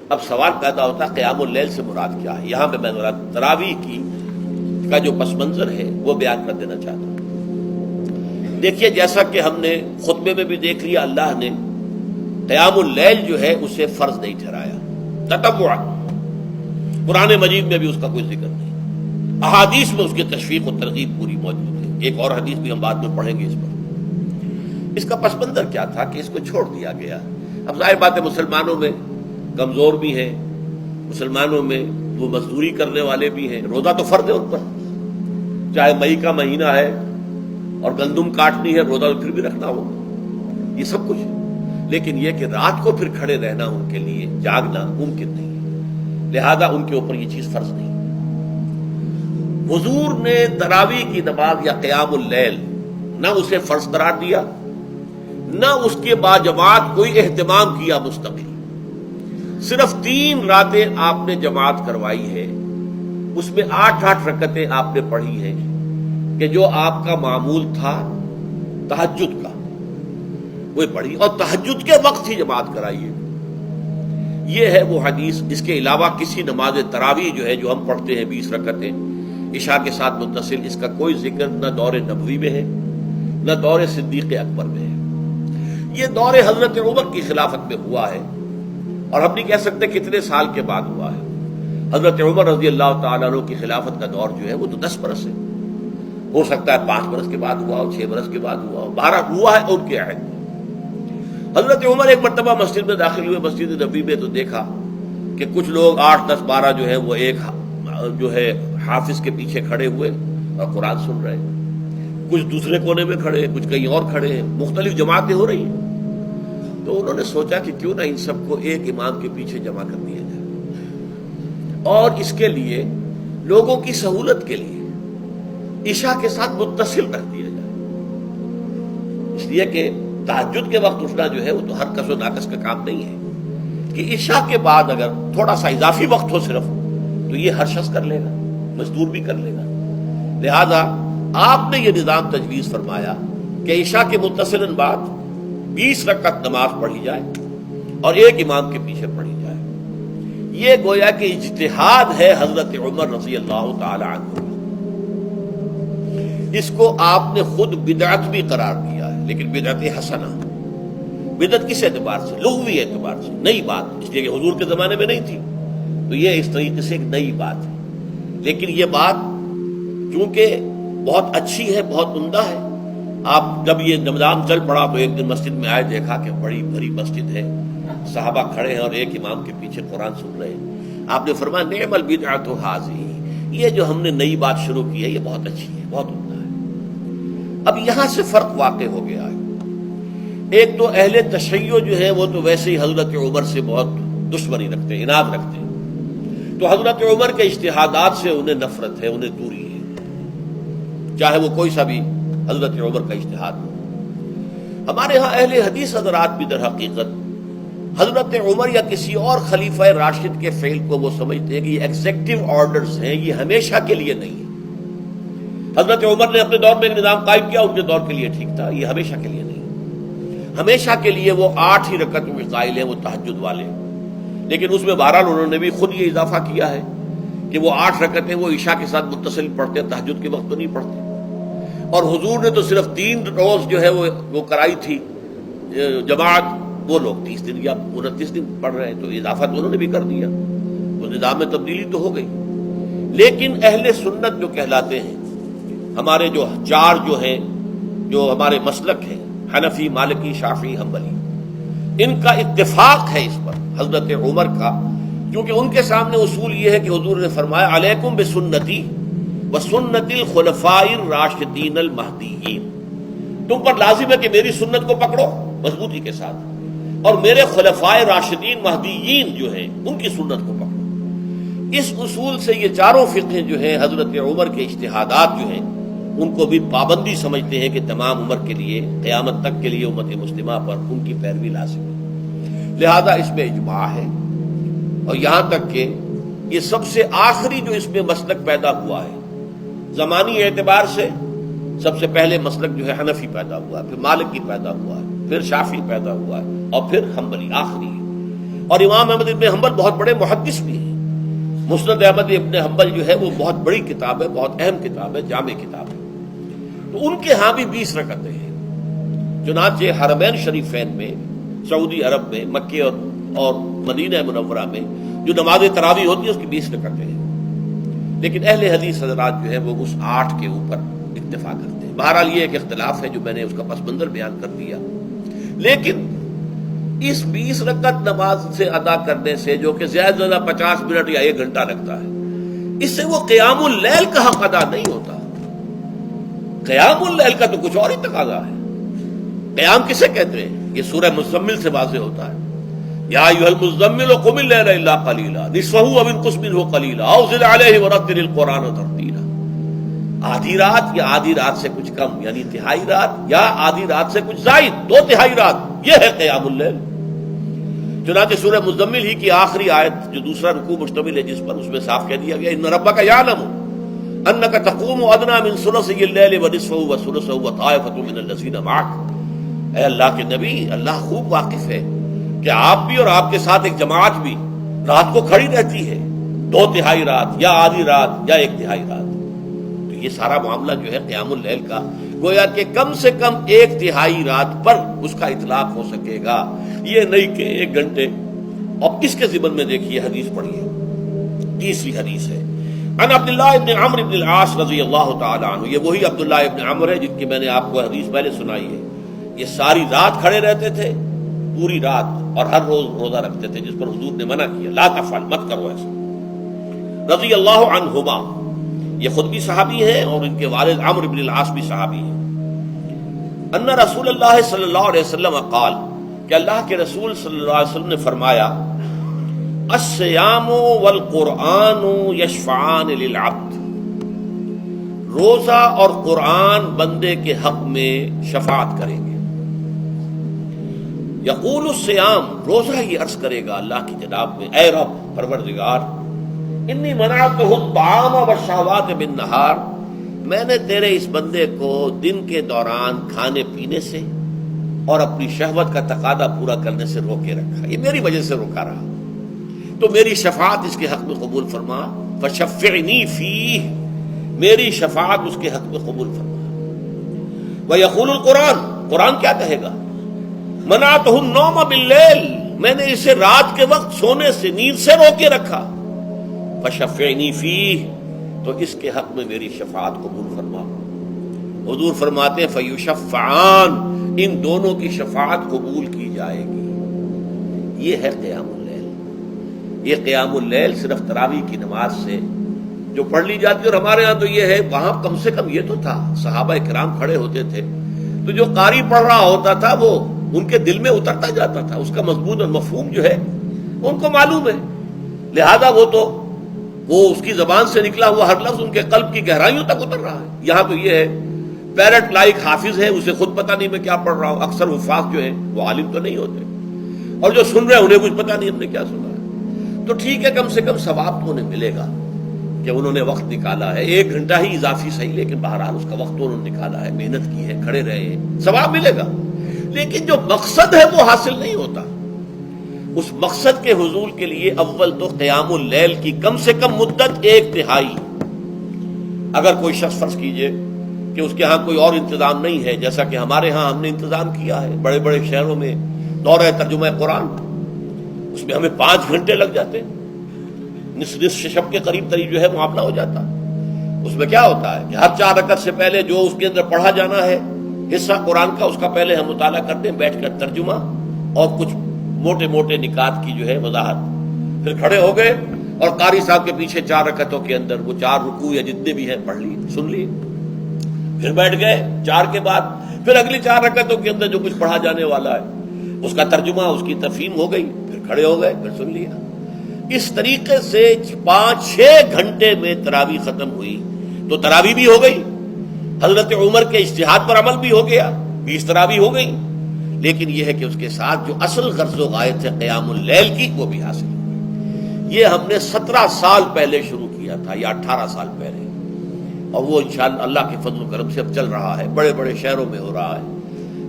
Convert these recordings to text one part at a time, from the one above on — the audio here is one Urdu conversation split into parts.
اب سوال پیدا ہوتا ہے قیام اللیل سے مراد کیا ہے؟ یہاں پہ میں تراویح کا جو پس منظر ہے وہ بیان کر دینا چاہتا ہوں۔ دیکھیے، جیسا کہ ہم نے خطبے میں بھی دیکھ لیا، اللہ نے قیام اللیل جو ہے اسے فرض نہیں ٹھہرایا، تطوع۔ قرآن مجید میں بھی اس کا کوئی ذکر نہیں، احادیث میں اس کی تشویق و ترغیب پوری موجود ہے۔ ایک اور حدیث بھی ہم بعد میں پڑھیں گے اس پر۔ اس کا پس منظر کیا تھا کہ اس کو چھوڑ دیا گیا۔ اب ظاہر بات ہے مسلمانوں میں کمزور بھی ہیں، مسلمانوں میں وہ مزدوری کرنے والے بھی ہیں، روزہ تو فرض ہے ان پر، چاہے مئی کا مہینہ ہے اور گندم کاٹنی ہے، روزہ تو پھر بھی رکھنا ہوگا، یہ سب کچھ ہے۔ لیکن یہ کہ رات کو پھر کھڑے رہنا ان کے لیے، جاگنا ممکن نہیں ہے، لہذا ان کے اوپر یہ چیز فرض نہیں۔ حضور نے تراویح کی نماز یا قیام اللیل نہ اسے فرض قرار دیا، نہ اس کے باجماعت کوئی اہتمام کیا مستقل۔ صرف 3 راتیں آپ نے جماعت کروائی ہے، اس میں 8 رکعتیں آپ نے پڑھی ہیں کہ جو آپ کا معمول تھا تہجد کا وہ پڑھی، اور تہجد کے وقت ہی جماعت کرائی ہے۔ یہ ہے وہ حدیث۔ اس کے علاوہ کسی نماز تراویح جو ہے جو ہم پڑھتے ہیں 20 رکعتیں عشاء کے ساتھ متصل، اس کا کوئی ذکر نہ دور نبوی میں ہے نہ دور صدیق اکبر میں ہے۔ یہ دور حضرت عمر کی خلافت میں ہوا ہے، اور ہم نہیں کہہ سکتے کتنے سال کے بعد ہوا ہے۔ حضرت عمر رضی اللہ تعالیٰ عنہ کی خلافت کا دور جو ہے وہ تو 10 برس ہے، ہو سکتا ہے 5 برس کے بعد ہوا ہو، 6 برس کے بعد ہوا ہو، 12 ہوا ہے ان کے عہد میں۔ حضرت عمر ایک مرتبہ مسجد میں داخل ہوئے، مسجد نبوی میں، تو دیکھا کہ کچھ لوگ 8، 10، 12 جو ہے وہ ایک جو ہے حافظ کے پیچھے کھڑے ہوئے اور قرآن سن رہے ہیں، کچھ دوسرے کونے میں کھڑے ہیں، کچھ کہیں اور کھڑے ہیں، مختلف جماعتیں ہو رہی ہیں۔ تو انہوں نے سوچا کہ کیوں نہ ان سب کو ایک امام کے پیچھے جمع کر دیا جائے، اور اس کے لیے لوگوں کی سہولت کے لیے عشاء کے ساتھ متصل رکھ دیا جائے، اس لیے کہ تہجد کے وقت اٹھنا جو ہے وہ تو ہر کس و ناقص کا کام نہیں ہے، کہ عشاء کے بعد اگر تھوڑا سا اضافی وقت ہو صرف، تو یہ ہر شخص کر لے گا، مزدور بھی کر لے گا۔ لہذا آپ نے یہ نظام تجویز فرمایا کہ عشاء کے متصلاً بعد 20 رکعت نماز پڑھی جائے اور ایک امام کے پیچھے پڑھی جائے۔ یہ گویا کہ اجتہاد ہے حضرت عمر رضی اللہ تعالی عنہ، اس کو آپ نے خود بدعت بھی قرار دیا ہے، لیکن بدعت حسنہ۔ بدعت کس اعتبار سے؟ لغوی اعتبار سے، نئی بات، اس لیے کہ حضور کے زمانے میں نہیں تھی، تو یہ اس طریقے سے ایک نئی بات ہے۔ لیکن یہ بات چونکہ بہت اچھی ہے، بہت عمدہ ہے، آپ جب یہ نظام چل پڑا تو ایک دن مسجد میں آئے، دیکھا کہ بڑی بھری مسجد ہے، صحابہ کھڑے ہیں اور ایک امام کے پیچھے قرآن سن رہے ہیں۔ آپ نے فرمایا نعم البدعۃ ھذہ، یہ جو ہم نے نئی بات شروع کی ہے یہ بہت اچھی ہے، بہت عمدہ ہے۔ اب یہاں سے فرق واقع ہو گیا ہے۔ ایک تو اہل تشیع جو ہے وہ تو ویسے ہی حضرت عمر سے بہت دشمنی رکھتے ہیں، عناد رکھتے ہیں، تو حضرت عمر کے اجتہادات سے انہیں نفرت ہے، انہیں دوری ہے، چاہے وہ کوئی سا بھی حضرت عمر کا اجتہاد ہو۔ ہمارے ہاں اہل حدیث حضرات بھی در حقیقت حضرت عمر یا کسی اور خلیفہ راشد کے فعل کو وہ سمجھتے ہیں کہ یہ ایگزیکٹو آرڈرز ہیں، یہ ہمیشہ کے لیے نہیں ہے۔ حضرت عمر نے اپنے دور میں ایک نظام قائم کیا، ان کے دور کے لیے ٹھیک تھا، یہ ہمیشہ کے لیے نہیں ہے۔ ہمیشہ کے لیے وہ 8 ہی رکعتوں کے قائل ہیں، وہ تہجد والے، لیکن اس میں بہرحال انہوں نے بھی خود یہ اضافہ کیا ہے کہ وہ 8 رکعتیں وہ عشاء کے ساتھ متصل پڑھتے ہیں، تہجد کے وقت تو نہیں پڑھتے۔ اور حضور نے تو صرف 3 روز جو ہے وہ کرائی تھی جماعت، وہ لوگ 30 دن یا 29 دن پڑھ رہے ہیں، تو اضافہ تو انہوں نے بھی کر دیا، تو نظام میں تبدیلی تو ہو گئی۔ لیکن اہل سنت جو کہلاتے ہیں، ہمارے جو 4 جو ہیں، جو ہمارے مسلک ہیں، حنفی، مالکی، شافعی، حنبلی، ان کا اتفاق ہے اس پر حضرت عمر کا، کیونکہ ان کے سامنے اصول یہ ہے کہ حضور نے فرمایا علیکم بسنتی وسنت الخلفاء الراشدین المہدیین، تم پر لازم ہے کہ میری سنت کو پکڑو مضبوطی کے ساتھ، اور میرے خلفائے راشدین مہدیین جو ہیں ان کی سنت کو پکڑو۔ اس اصول سے یہ 4 فقہ جو ہیں حضرت عمر کے اجتہادات جو ہیں ان کو بھی پابندی سمجھتے ہیں کہ تمام عمر کے لیے، قیامت تک کے لیے امت مسلمہ پر ان کی پیروی لازم ہے، لہذا اس میں اجماع ہے۔ اور یہاں تک کہ یہ سب سے آخری جو اس میں مسلک پیدا ہوا ہے زمانی اعتبار سے، سب سے پہلے مسلک جو ہے حنفی پیدا ہوا ہے، پھر مالکی پیدا ہوا ہے، پھر شافعی پیدا ہوا ہے، اور پھر حنبلی آخری ہے۔ اور امام احمد ابن حنبل بہت بڑے محدث بھی ہیں. مسند احمد ابن حنبل جو ہے وہ بہت بڑی کتاب ہے، بہت اہم کتاب ہے، جامع کتاب ہے. تو ان کے ہاں بھی 20 رکعتیں ہیں. چنانچہ حرمین شریفین میں، سعودی عرب میں، مکے اور مدینہ منورہ میں جو نماز تراویح ہوتی ہے اس کی 20 رکعتیں ہیں. لیکن اہل حدیث حضرات جو ہے وہ اس 8 کے اوپر اکتفا کرتے ہیں. بہرحال یہ ایک اختلاف ہے جو میں نے اس کا پس منظر بیان کر دیا. لیکن اس 20 رکعت نماز سے ادا کرنے سے، جو کہ زیادہ سے زیادہ 50 منٹ یا 1 گھنٹہ لگتا ہے، اس سے وہ قیام اللیل کا حق ادا نہیں ہوتا. قیام اللیل کا تو کچھ اور ہی تقاضا ہے. قیام کسے کہتے ہیں؟ یہ سورہ مزمل سے واضح ہوتا ہے. یا ایھا المزمل قم اللیل الا قلیلا نصفہ او انقص منہ قلیلا او زد علیہ ورتل القرآن ترتیلا. آدھی رات یا آدھی رات سے کچھ کم، یعنی تہائی رات، یا آدھی رات سے کچھ زائد، 2 تہائی رات، یہ ہے قیام اللیل. چنانچہ سورہ مزمل ہی کی آخری آیت جو دوسرا رکوع مشتمل ہے جس پر، اس میں صاف کہہ دیا گیا ان ربک یعلم انک تقوم ادنی من ثلثی اللیل ونصفہ وثلثہ وطائفۃ من الذین معک. اے اللہ کے نبی، اللہ خوب واقف ہے کہ آپ بھی اور آپ کے ساتھ ایک جماعت بھی رات کو کھڑی رہتی ہے، 2 تہائی رات یا آدھی رات یا 1 تہائی رات. تو یہ سارا معاملہ جو ہے قیام اللیل کا، گویا کہ کم سے کم 1 تہائی رات پر اس کا اطلاق ہو سکے گا، یہ نہیں کہ 1 گھنٹے. اب اس کے ضمن میں دیکھیے حدیث پڑھیے. تیسری حدیث ہے عن عبداللہ ابن عمرو ابن العاص رضی اللہ تعالی عنہ. یہ وہی عبداللہ ابن عمرو ہے جن کی میں نے آپ کو حدیث پہلے سنائی ہے. یہ ساری رات کھڑے رہتے تھے، پوری رات، اور ہر روز روزہ رکھتے تھے، جس پر حضور نے منع کیا، لا تفعل، مت کرو ایسا. رضی اللہ عنہما، یہ خود بھی صحابی ہیں اور ان کے والد عمرو بن العاص بھی صحابی ہیں. ان رسول اللہ صلی اللہ علیہ وسلم قال، کہ اللہ کے رسول صلی اللہ علیہ وسلم نے فرمایا الصیام والقرآن یشفعان للعبد. روزہ اور قرآن بندے کے حق میں شفاعت کریں گے. یقول الصیام، روزہ یہ عرض کرے گا اللہ کی جناب میں، اے رب پروردگار، انی منعتہ الطعام والشہوات بالنہار، میں نے تیرے اس بندے کو دن کے دوران کھانے پینے سے اور اپنی شہوت کا تقاضا پورا کرنے سے روکے رکھا، یہ میری وجہ سے روکا رہا، تو میری شفاعت اس کے حق میں قبول فرما. فشفعنی فیہ، میری شفاعت اس کے حق میں قبول فرما. ویقول القرآن، قرآن کیا کہے گا؟ منعتہ النوم باللیل، میں نے اسے رات کے وقت سونے سے، نیند سے روکے رکھا. فشفعنی فیہ، تو اس کے حق میں میری شفاعت قبول فرما. حضور فرماتے ہیں فیشفعان، ان دونوں کی شفاعت قبول کی جائے گی. یہ ہے قیام اللیل. یہ قیام اللیل صرف تراویح کی نماز سے جو پڑھ لی جاتی ہے. اور ہمارے ہاں تو یہ ہے، وہاں کم سے کم یہ تو تھا، صحابہ کرام کھڑے ہوتے تھے تو جو قاری پڑھ رہا ہوتا تھا وہ ان کے دل میں اترتا جاتا تھا، اس کا مضمون اور مفہوم جو ہے ان کو معلوم ہے، لہذا وہ اس کی زبان سے نکلا ہوا ہر لفظ ان کے قلب کی گہرائیوں تک اتر رہا ہے. یہاں تو یہ ہے پیرٹ لائک حافظ ہے، اسے خود پتہ نہیں میں کیا پڑھ رہا ہوں. اکثر حفاظ جو ہیں وہ عالم تو نہیں ہوتے، اور جو سن رہے ہیں انہیں کچھ پتہ نہیں ہم نے کیا سنا ہے. تو ٹھیک ہے، کم سے کم ثواب تو انہیں ملے گا کہ انہوں نے وقت نکالا ہے. 1 گھنٹہ ہی اضافی صحیح، لیکن بہرحال اس کا وقت تو انہوں نے نکالا ہے، محنت کی ہے، کھڑے رہے ہیں، ثواب ملے گا. لیکن جو مقصد ہے وہ حاصل نہیں ہوتا. اس مقصد کے حصول کے لیے اول تو قیام اللیل کی کم سے کم مدت 1/3. اگر کوئی شخص فرض کیجئے کہ اس کے ہاں کوئی اور انتظام نہیں ہے، جیسا کہ ہمارے ہاں ہم نے انتظام کیا ہے بڑے بڑے شہروں میں دورہ ترجمہ قرآن، اس میں ہمیں 5 گھنٹے لگ جاتے، نصف شب کے قریب تری جو ہے معاملہ ہو جاتا. اس میں کیا ہوتا ہے کہ ہر 4 رکعت سے پہلے جو اس کے اندر پڑھا جانا ہے حصہ قرآن کا، اس کا پہلے ہم مطالعہ کرتے ہیں بیٹھ کر، ترجمہ اور کچھ موٹے موٹے نکات کی جو ہے وضاحت. پھر کھڑے ہو گئے اور قاری صاحب کے پیچھے 4 رکعتوں کے اندر وہ 4 رکوع یا جتنے بھی ہیں پڑھ لیے، سن لیے. پھر بیٹھ گئے 4 کے بعد پھر اگلی 4 رکعتوں کے اندر جو کچھ پڑھا جانے والا ہے اس کا ترجمہ، اس کی تفہیم ہو گئی، پھر کھڑے ہو گئے، پھر سن لیا. اس طریقے سے 5-6 گھنٹے میں تراویح ختم ہوئی. تو تراویح بھی ہو گئی، حضرت عمر کے اجتہاد پر عمل بھی ہو گیا، 20 تراویح ہو گئی. لیکن یہ ہے کہ اس کے ساتھ جو اصل غرض و غایت ہے قیام اللیل کی، وہ بھی حاصل ہوئی. یہ ہم نے 17 سال پہلے شروع کیا تھا یا 18 سال پہلے، اور وہ انشاءاللہ اللہ کے فضل و کرم سے اب چل رہا ہے. بڑے بڑے شہروں میں ہو رہا ہے،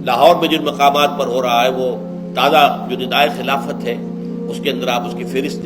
لاہور میں جن مقامات پر ہو رہا ہے وہ تازہ جو ندائے خلافت ہے اس کے اندر آپ اس کی فہرست